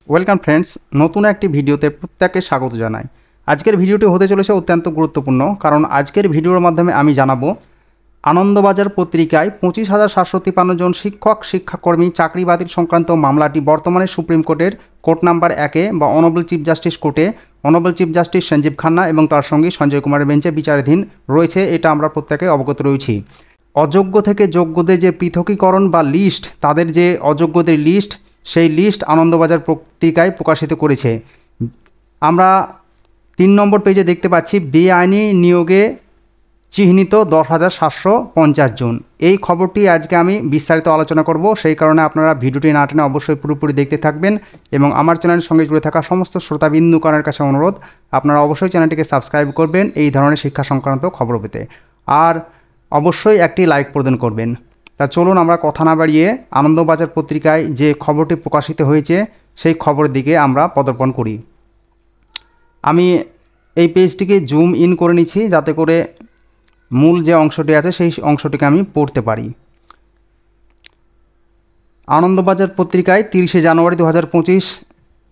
Welcome friends, নতুন একটি ভিডিওতে প্রত্যেককে স্বাগত জানাই। আজকের ভিডিওটি হতে চলেছে অত্যন্ত গুরুত্বপূর্ণ, কারণ আজকের ভিডিওর মাধ্যমে আমি জানাবো আনন্দবাজার পত্রিকায় 25,753 জন শিক্ষক শিক্ষাকর্মী চাকরি বাতিল সংক্রান্ত মামলাটি বর্তমানে সুপ্রিম কোর্টের কোর্ট নাম্বার 1-এ বা অনারেবল চিফ জাস্টিস কোর্টে honourable chief justice Sanjiv Khanna এবং তার সঙ্গে সঞ্জয় কুমারের বেঞ্চে বিচারাধীন রয়েছে। এটা আমরা প্রত্যেকে অবগত রয়েছি। অযোগ্য থেকে যোগ্যদের যে পৃথকীকরণ বা লিস্ট, তাদের যে অযোগ্যদের লিস্ট, সেই লিস্ট আনন্দবাজার পত্রিকায় প্রকাশিত করেছে। আমরা 3 নম্বর পেজে দেখতে পাচ্ছি বেআইনি নিয়োগে চিহ্নিত 10,750 জন। এই খবরটি আজকে আমি বিস্তারিত আলোচনা করব, সেই কারণে আপনারা ভিডিওটি না টেনে অবশ্যই পুরোপুরি দেখতে থাকবেন এবং আমার চ্যানেলের সঙ্গে জুড়ে থাকা সমস্ত শ্রোতাবিন্দুগণের কাছে অনুরোধ, আপনারা অবশ্যই চ্যানেলটিকে সাবস্ক্রাইব করবেন এই ধরনের শিক্ষা সংক্রান্ত খবর পেতে, আর অবশ্যই একটি লাইক প্রদান করবেন। তা চলুন আমরা কথা না বাড়িয়ে আনন্দবাজার পত্রিকায় যে খবরটি প্রকাশিত হয়েছে সেই খবরের দিকে আমরা পদার্পণ করি। আমি এই পেজটিকে জুম ইন করে নিচ্ছি যাতে করে মূল যে অংশটি আছে সেই অংশটিকে আমি পড়তে পারি। আনন্দবাজার পত্রিকায় 30শে জানুয়ারি 2025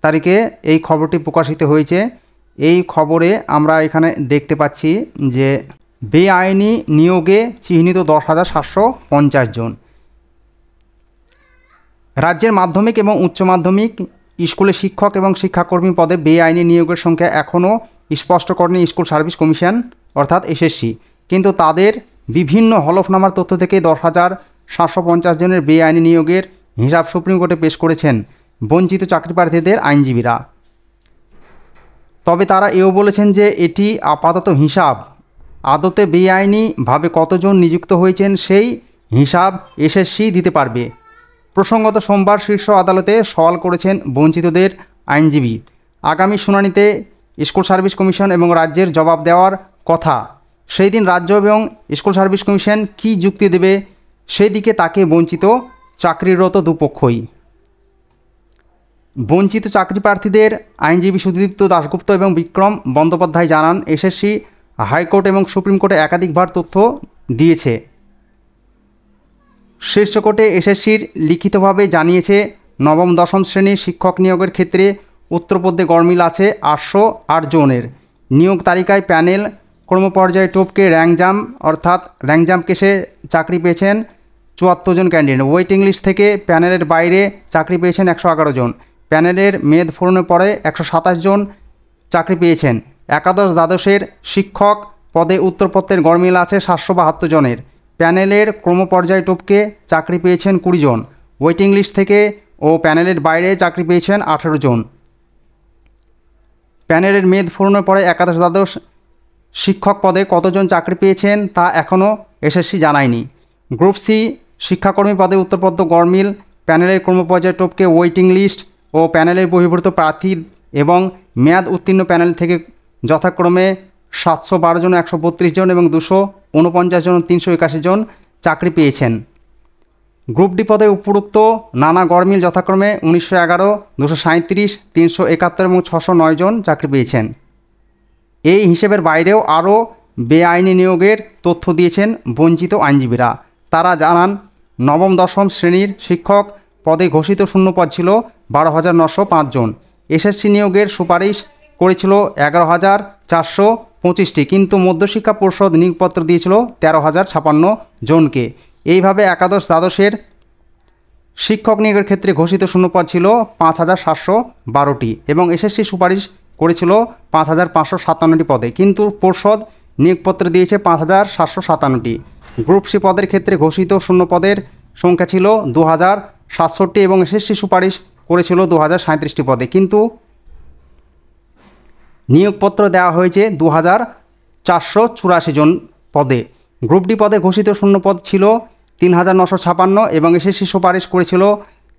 তারিখে এই খবরটি প্রকাশিত হয়েছে। এই খবরে আমরা এখানে দেখতে পাচ্ছি যে বেআইনি নিয়োগে চিহ্নিত 10,750 জন। রাজ্যের মাধ্যমিক এবং উচ্চ মাধ্যমিক স্কুলে শিক্ষক এবং শিক্ষাকর্মী পদে বেআইনি নিয়োগের সংখ্যা এখনও স্পষ্ট করেনি স্কুল সার্ভিস কমিশন অর্থাৎ এসএসসি, কিন্তু তাদের বিভিন্ন হলফনামার তথ্য থেকে 10,750 জনের বেআইনি নিয়োগের হিসাব সুপ্রিম কোর্টে পেশ করেছেন বঞ্চিত চাকরি প্রার্থীদের আইনজীবীরা। তবে তারা এও বলেছেন যে এটি আপাতত হিসাব, আদতে বেআইনিভাবে কতজন নিযুক্ত হয়েছেন সেই হিসাব এসএসসি দিতে পারবে। প্রসঙ্গত সোমবার শীর্ষ আদালতে সওয়াল করেছেন বঞ্চিতদের আইনজীবী। আগামী শুনানিতে স্কুল সার্ভিস কমিশন এবং রাজ্যের জবাব দেওয়ার কথা। সেই দিন রাজ্য এবং স্কুল সার্ভিস কমিশন কী যুক্তি দেবে সেই দিকে তাকে বঞ্চিত চাকরিরত দুপক্ষই। বঞ্চিত চাকরি প্রার্থীদের আইনজীবী সুদীপ্ত দাশগুপ্ত এবং বিক্রম বন্দ্যোপাধ্যায় জানান, এসএসসি হাইকোর্ট এবং সুপ্রিম কোর্টে একাধিকবার তথ্য দিয়েছে। শীর্ষ কোর্টে এসএসসির লিখিতভাবে জানিয়েছে নবম দশম শ্রেণীর শিক্ষক নিয়োগের ক্ষেত্রে উত্তরপদ্যে গড়মিল আছে 808 জনের। নিয়োগ তালিকায় প্যানেল ক্রমপর্যায়ে টপকে র্যাঙ্কজাম অর্থাৎ র্যাঙ্কজাম কেসে চাকরি পেয়েছেন 74 জন ক্যান্ডিডেট। ওয়েটিং লিস্ট থেকে প্যানেলের বাইরে চাকরি পেয়েছেন 111 জন। প্যানেলের মেদ ফোরনে পরে 127 জন চাকরি পেয়েছেন। একাদশ দ্বাদশের শিক্ষক পদে উত্তরপত্রের গড়মিল আছে 772 জনের। প্যানেলের ক্রমপর্যায়ে টপকে চাকরি পেয়েছেন 20 জন। ওয়েটিং লিস্ট থেকে ও প্যানেলের বাইরে চাকরি পেয়েছেন 18 জন। প্যানেলের মেদ ফোরনে পরে একাদশ দ্বাদশ শিক্ষক পদে কতজন চাকরি পেয়েছেন তা এখনও এসএসসি জানায়নি। গ্রুপ সি শিক্ষাকর্মী পদে উত্তরপত্র গড়মিল, প্যানেলের ক্রমপর্যায়ে টপকে ওয়েটিং লিস্ট ও প্যানেলের বহির্ভূত প্রার্থী এবং মেয়াদ উত্তীর্ণ প্যানেল থেকে যথাক্রমে 712 জন, 132 জন এবং 249 জন, 381 জন চাকরি পেয়েছেন। গ্রুপ ডি পদে উপরোক্ত নানা গড়মিল যথাক্রমে 1911, 237, 371 এবং 609 জন চাকরি পেয়েছেন। এই হিসেবের বাইরেও আরও বেআইনি নিয়োগের তথ্য দিয়েছেন বঞ্চিত আইনজীবীরা। তারা জানান, নবম দশম শ্রেণীর শিক্ষক পদে ঘোষিত শূন্যপদ ছিল 12,905 জন। এসএসসি নিয়োগের সুপারিশ করেছিল 11,425টি, কিন্তু মধ্যশিক্ষা পর্ষদ নিয়োগপত্র দিয়েছিল 13,056 জনকে। এইভাবে একাদশ দ্বাদশের শিক্ষক নিয়োগের ক্ষেত্রে ঘোষিত শূন্যপদ ছিল 5,712টি এবং এসএসসি সুপারিশ করেছিল 5,557টি পদে, কিন্তু পর্ষদ নিয়োগপত্র দিয়েছে 5,757টি। গ্রুপ সি পদের ক্ষেত্রে ঘোষিত শূন্যপদের সংখ্যা ছিল 2,067টি এবং এসএসসি সুপারিশ করেছিল 2,037টি পদে, কিন্তু নিয়োগপত্র দেওয়া হয়েছে 2,484 জন পদে। গ্রুপ ডি পদে ঘোষিত শূন্যপদ ছিল 3,956 এবং এসএসসি সুপারিশ করেছিল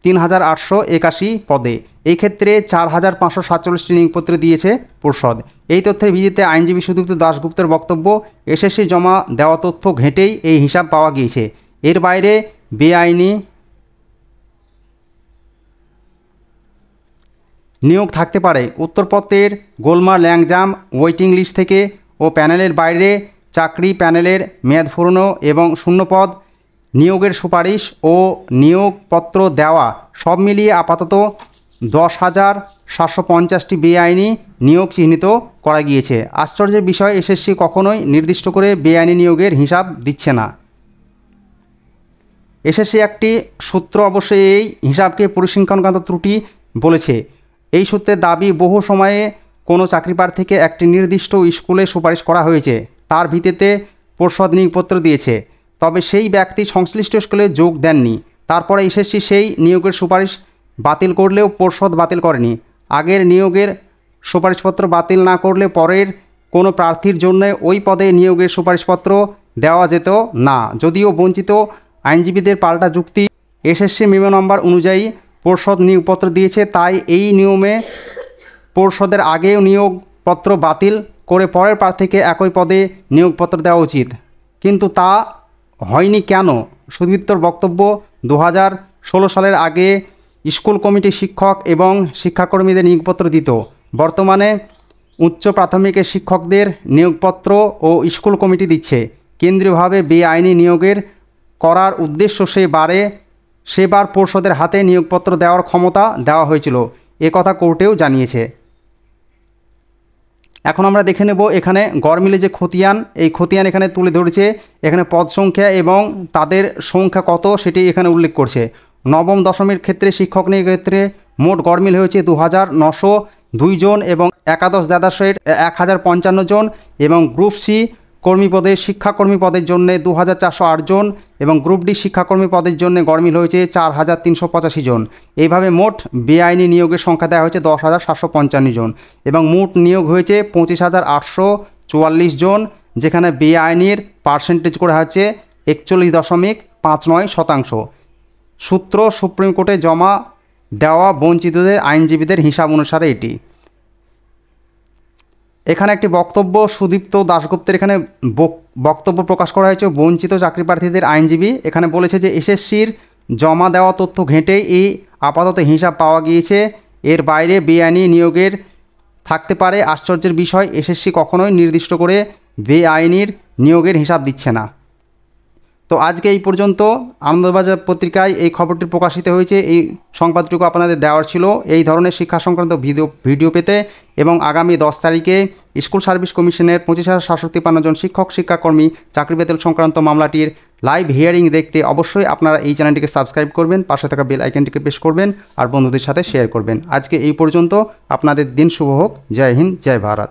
3,881 পদে। এই ক্ষেত্রে 4,547টি নিয়োগপত্র দিয়েছে পর্ষদ। এই তথ্যের ভিত্তিতে আইনজীবী সুদীপ্ত দাশগুপ্তের বক্তব্য, এসএসসি জমা দেওয়া তথ্য ঘেঁটেই এই হিসাব পাওয়া গিয়েছে। এর বাইরে বেআইনি নিয়োগ থাকতে পারে। উত্তরপত্রের গোলমাল, ল্যাংজাম, ওয়েটিং লিস্ট থেকে ও প্যানেলের বাইরে চাকরি, প্যানেলের মেয়াদ ফুরানো এবং শূন্যপদ নিয়োগের সুপারিশ ও নিয়োগপত্র দেওয়া সব মিলিয়ে আপাতত 10,750টি বেআইনি নিয়োগ চিহ্নিত করা গিয়েছে। আশ্চর্যের বিষয়, এসএসসি কখনোই নির্দিষ্ট করে বেআইনি নিয়োগের হিসাব দিচ্ছে না। এসএসসি একটি সূত্র অবশ্যই এই হিসাবকে পরিসংখ্যানগত ত্রুটি বলেছে। এই সূত্রের দাবি, বহু সময়ে কোনো চাকরি প্রার্থীকে একটি নির্দিষ্ট স্কুলে সুপারিশ করা হয়েছে, তার ভিত্তিতে পর্ষদ নিয়োগপত্র দিয়েছে, তবে সেই ব্যক্তি সংশ্লিষ্ট স্কুলে যোগ দেননি। তারপরে এসএসসি সেই নিয়োগের সুপারিশ বাতিল করলেও পর্ষদ বাতিল করেনি। আগের নিয়োগের সুপারিশপত্র বাতিল না করলে পরের কোনো প্রার্থীর জন্য ওই পদে নিয়োগের সুপারিশপত্র দেওয়া যেত না। যদিও বঞ্চিত আইনজীবীদের পাল্টা যুক্তি, এসএসসি মেমো নম্বর অনুযায়ী পর্ষদ নিয়োগপত্র দিয়েছে, তাই এই নিয়মে পর্ষদের আগেও নিয়োগপত্র বাতিল করে পরের প্রার্থীকে একই পদে নিয়োগপত্র দেওয়া উচিত, কিন্তু তা হয়নি কেন? সুদীপ্তর বক্তব্য, 2016 সালের আগে স্কুল কমিটি শিক্ষক এবং শিক্ষাকর্মীদের নিয়োগপত্র দিত। বর্তমানে উচ্চ প্রাথমিকের শিক্ষকদের নিয়োগপত্র ও স্কুল কমিটি দিচ্ছে। কেন্দ্রীয়ভাবে বেআইনি নিয়োগের করার উদ্দেশ্য সেবার পর্ষদের হাতে নিয়োগপত্র দেওয়ার ক্ষমতা দেওয়া হয়েছিল, কথা কোর্টেও জানিয়েছে। এখন আমরা দেখে নেব এখানে গড়মিলে যে খতিয়ান, এই খতিয়ান এখানে তুলে ধরেছে। এখানে পদ সংখ্যা এবং তাদের সংখ্যা কত সেটি এখানে উল্লেখ করছে। নবম দশমের ক্ষেত্রে শিক্ষক নিয়োগের ক্ষেত্রে মোট গড়মিল হয়েছে 2,902 জন এবং একাদশ দ্বাদশের 1,055 জন এবং গ্রুপ সি কর্মী পদে শিক্ষাকর্মী পদের জন্য 2,408 জন এবং গ্রুপ ডি শিক্ষাকর্মী পদের জন্য গড়মিল হয়েছে 4,385 জন। এইভাবে মোট বেআইনি নিয়োগের সংখ্যা দেওয়া হয়েছে 10,755 জন এবং মোট নিয়োগ হয়েছে 25,844 জন, যেখানে বেআইনির পার্সেন্টেজ করে হচ্ছে 41.59%। সূত্র, সুপ্রিম কোর্টে জমা দেওয়া বঞ্চিতদের আইনজীবীদের হিসাব অনুসারে এটি। এখানে একটি বক্তব্য সুদীপ্ত দাশগুপ্তের এখানে বক্তব্য প্রকাশ করা হয়েছে বঞ্চিত চাকরি প্রার্থীদের আইনজীবী। এখানে বলেছে যে এসএসসির জমা দেওয়া তথ্য ঘেঁটেই এই আপাতত হিসাব পাওয়া গিয়েছে, এর বাইরে বেআইনি নিয়োগের থাকতে পারে। আশ্চর্যের বিষয়, এসএসসি কখনোই নির্দিষ্ট করে বেআইনির নিয়োগের হিসাব দিচ্ছে না। তো আজকে এই পর্যন্ত আনন্দবাজার পত্রিকায় এই খবরটি প্রকাশিত হয়েছে। এই সংবাদটুকু আপনাদের দেওয়ার ছিল। এই ধরনের শিক্ষা সংক্রান্ত ভিডিও পেতে এবং আগামী 10 তারিখে স্কুল সার্ভিস কমিশনের 25,753 জন শিক্ষক শিক্ষাকর্মী চাকরি বেতন সংক্রান্ত মামলাটির লাইভ হিয়ারিং দেখতে অবশ্যই আপনারা এই চ্যানেলটিকে সাবস্ক্রাইব করবেন, পাশে থাকা বেল আইকনটিকে প্রেস করবেন আর বন্ধুদের সাথে শেয়ার করবেন। আজকে এই পর্যন্ত, আপনাদের দিন শুভ হোক। জয় হিন্দ, জয় ভারত।